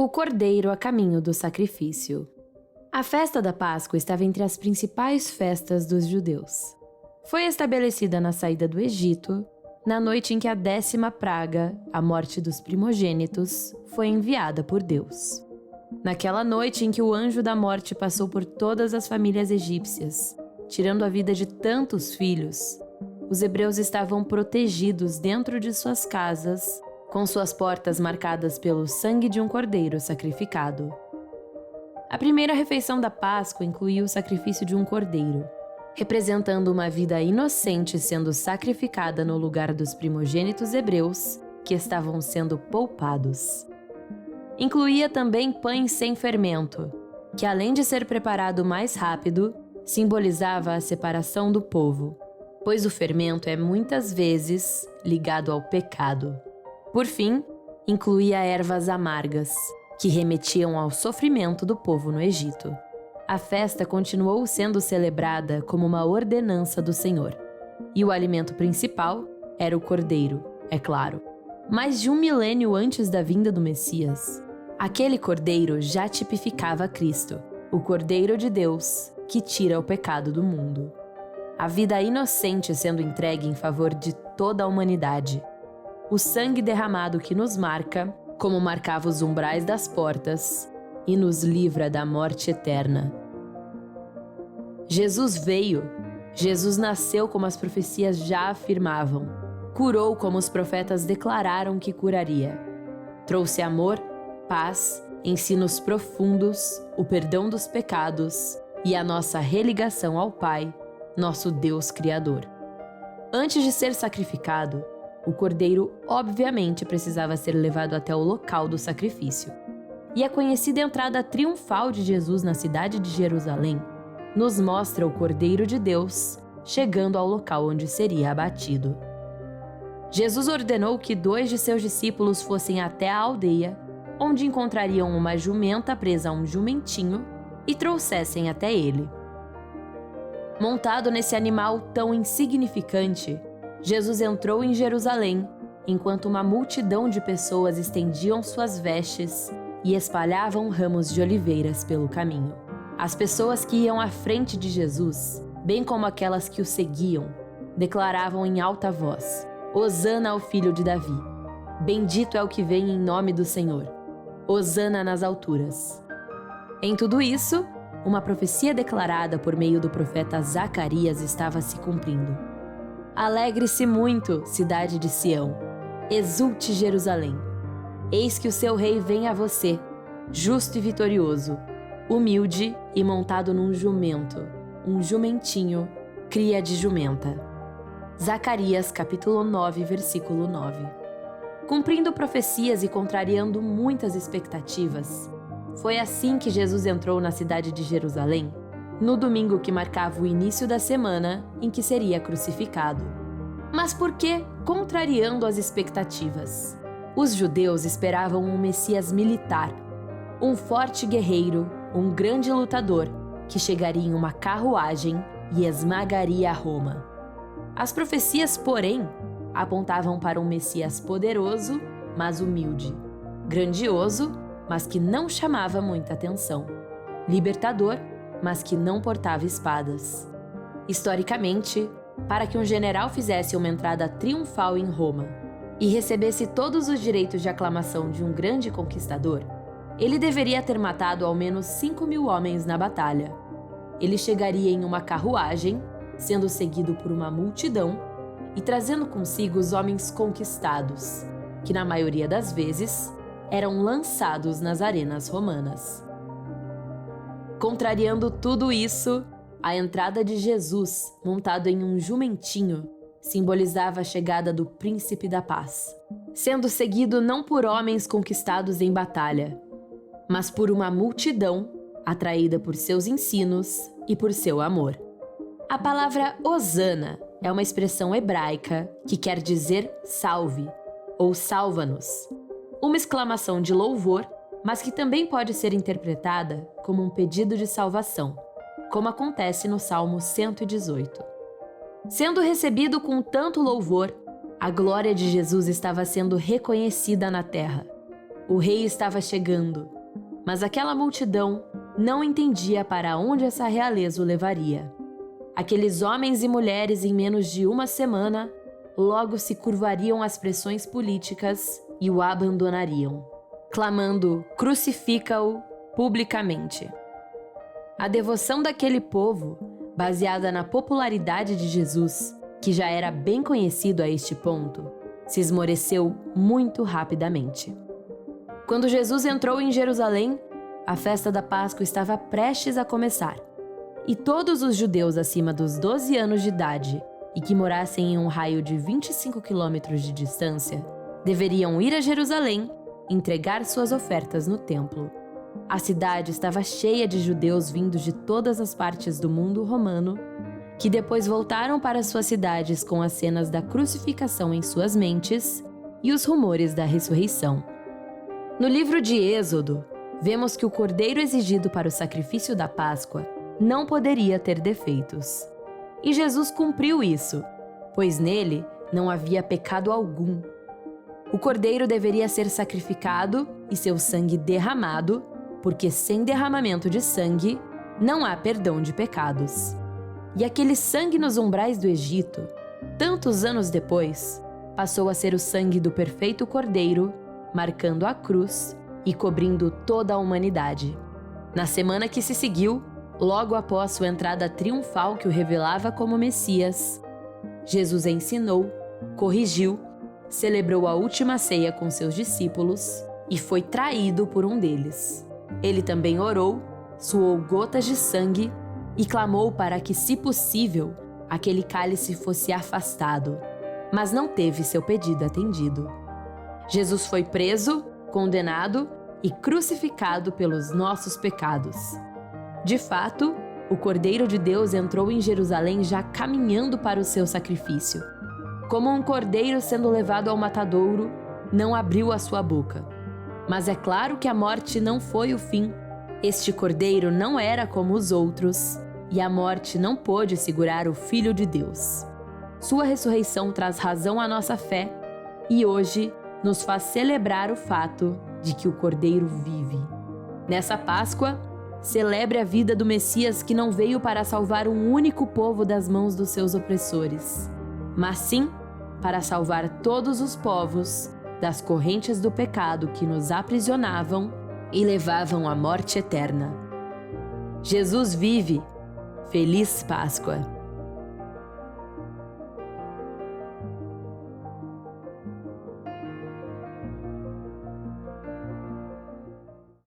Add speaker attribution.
Speaker 1: O Cordeiro a caminho do sacrifício. A festa da Páscoa estava entre as principais festas dos judeus. Foi estabelecida na saída do Egito, na noite em que a 10ª praga, a morte dos primogênitos, foi enviada por Deus. Naquela noite em que o anjo da morte passou por todas as famílias egípcias, tirando a vida de tantos filhos, os hebreus estavam protegidos dentro de suas casas, com suas portas marcadas pelo sangue de um cordeiro sacrificado. A primeira refeição da Páscoa incluía o sacrifício de um cordeiro, representando uma vida inocente sendo sacrificada no lugar dos primogênitos hebreus que estavam sendo poupados. Incluía também pães sem fermento, que além de ser preparado mais rápido, simbolizava a separação do povo, pois o fermento é muitas vezes ligado ao pecado. Por fim, incluía ervas amargas, que remetiam ao sofrimento do povo no Egito. A festa continuou sendo celebrada como uma ordenança do Senhor. E o alimento principal era o cordeiro, é claro. Mais de 1 milênio antes da vinda do Messias, aquele cordeiro já tipificava Cristo, o Cordeiro de Deus, que tira o pecado do mundo. A vida inocente sendo entregue em favor de toda a humanidade. O sangue derramado que nos marca, como marcava os umbrais das portas, e nos livra da morte eterna. Jesus veio. Jesus nasceu como as profecias já afirmavam. Curou como os profetas declararam que curaria. Trouxe amor, paz, ensinos profundos, o perdão dos pecados e a nossa religação ao Pai, nosso Deus Criador. Antes de ser sacrificado, o cordeiro obviamente precisava ser levado até o local do sacrifício. E a conhecida entrada triunfal de Jesus na cidade de Jerusalém nos mostra o Cordeiro de Deus chegando ao local onde seria abatido. Jesus ordenou que 2 de seus discípulos fossem até a aldeia, onde encontrariam uma jumenta presa a um jumentinho e trouxessem até ele. Montado nesse animal tão insignificante, Jesus entrou em Jerusalém, enquanto uma multidão de pessoas estendiam suas vestes e espalhavam ramos de oliveiras pelo caminho. As pessoas que iam à frente de Jesus, bem como aquelas que o seguiam, declaravam em alta voz: Hosana ao filho de Davi. Bendito é o que vem em nome do Senhor. Hosana nas alturas. Em tudo isso, uma profecia declarada por meio do profeta Zacarias estava se cumprindo. Alegre-se muito, cidade de Sião. Exulte, Jerusalém. Eis que o seu rei vem a você, justo e vitorioso, humilde e montado num jumento, um jumentinho, cria de jumenta. Zacarias capítulo 9, versículo 9. Cumprindo profecias e contrariando muitas expectativas, foi assim que Jesus entrou na cidade de Jerusalém, no domingo que marcava o início da semana em que seria crucificado. Mas por que contrariando as expectativas? Os judeus esperavam um Messias militar, um forte guerreiro, um grande lutador, que chegaria em uma carruagem e esmagaria Roma. As profecias, porém, apontavam para um Messias poderoso, mas humilde, grandioso, mas que não chamava muita atenção, libertador, mas que não portava espadas. Historicamente, para que um general fizesse uma entrada triunfal em Roma e recebesse todos os direitos de aclamação de um grande conquistador, ele deveria ter matado ao menos 5.000 homens na batalha. Ele chegaria em uma carruagem, sendo seguido por uma multidão e trazendo consigo os homens conquistados, que na maioria das vezes eram lançados nas arenas romanas. Contrariando tudo isso, a entrada de Jesus, montado em um jumentinho, simbolizava a chegada do Príncipe da Paz, sendo seguido não por homens conquistados em batalha, mas por uma multidão atraída por seus ensinos e por seu amor. A palavra Hosana é uma expressão hebraica que quer dizer salve ou salva-nos, uma exclamação de louvor, mas que também pode ser interpretada como um pedido de salvação, como acontece no Salmo 118. Sendo recebido com tanto louvor, a glória de Jesus estava sendo reconhecida na terra. O rei estava chegando, mas aquela multidão não entendia para onde essa realeza o levaria. Aqueles homens e mulheres, em menos de uma semana, logo se curvariam às pressões políticas e o abandonariam, clamando: "Crucifica-o", publicamente. A devoção daquele povo, baseada na popularidade de Jesus, que já era bem conhecido a este ponto, se esmoreceu muito rapidamente. Quando Jesus entrou em Jerusalém, a festa da Páscoa estava prestes a começar, e todos os judeus acima dos 12 anos de idade e que morassem em um raio de 25 quilômetros de distância deveriam ir a Jerusalém entregar suas ofertas no templo. A cidade estava cheia de judeus vindos de todas as partes do mundo romano, que depois voltaram para suas cidades com as cenas da crucificação em suas mentes e os rumores da ressurreição. No livro de Êxodo, vemos que o cordeiro exigido para o sacrifício da Páscoa não poderia ter defeitos. E Jesus cumpriu isso, pois nele não havia pecado algum. O cordeiro deveria ser sacrificado e seu sangue derramado, porque sem derramamento de sangue não há perdão de pecados. E aquele sangue nos umbrais do Egito, tantos anos depois, passou a ser o sangue do perfeito cordeiro, marcando a cruz e cobrindo toda a humanidade. Na semana que se seguiu, logo após sua entrada triunfal que o revelava como Messias, Jesus ensinou, corrigiu, celebrou a última ceia com seus discípulos e foi traído por um deles. Ele também orou, suou gotas de sangue e clamou para que, se possível, aquele cálice fosse afastado, mas não teve seu pedido atendido. Jesus foi preso, condenado e crucificado pelos nossos pecados. De fato, o Cordeiro de Deus entrou em Jerusalém já caminhando para o seu sacrifício. Como um cordeiro sendo levado ao matadouro, não abriu a sua boca. Mas é claro que a morte não foi o fim. Este cordeiro não era como os outros, e a morte não pôde segurar o Filho de Deus. Sua ressurreição traz razão à nossa fé e hoje nos faz celebrar o fato de que o Cordeiro vive. Nessa Páscoa, celebre a vida do Messias que não veio para salvar um único povo das mãos dos seus opressores, mas sim para salvar todos os povos das correntes do pecado que nos aprisionavam e levavam à morte eterna. Jesus vive! Feliz Páscoa!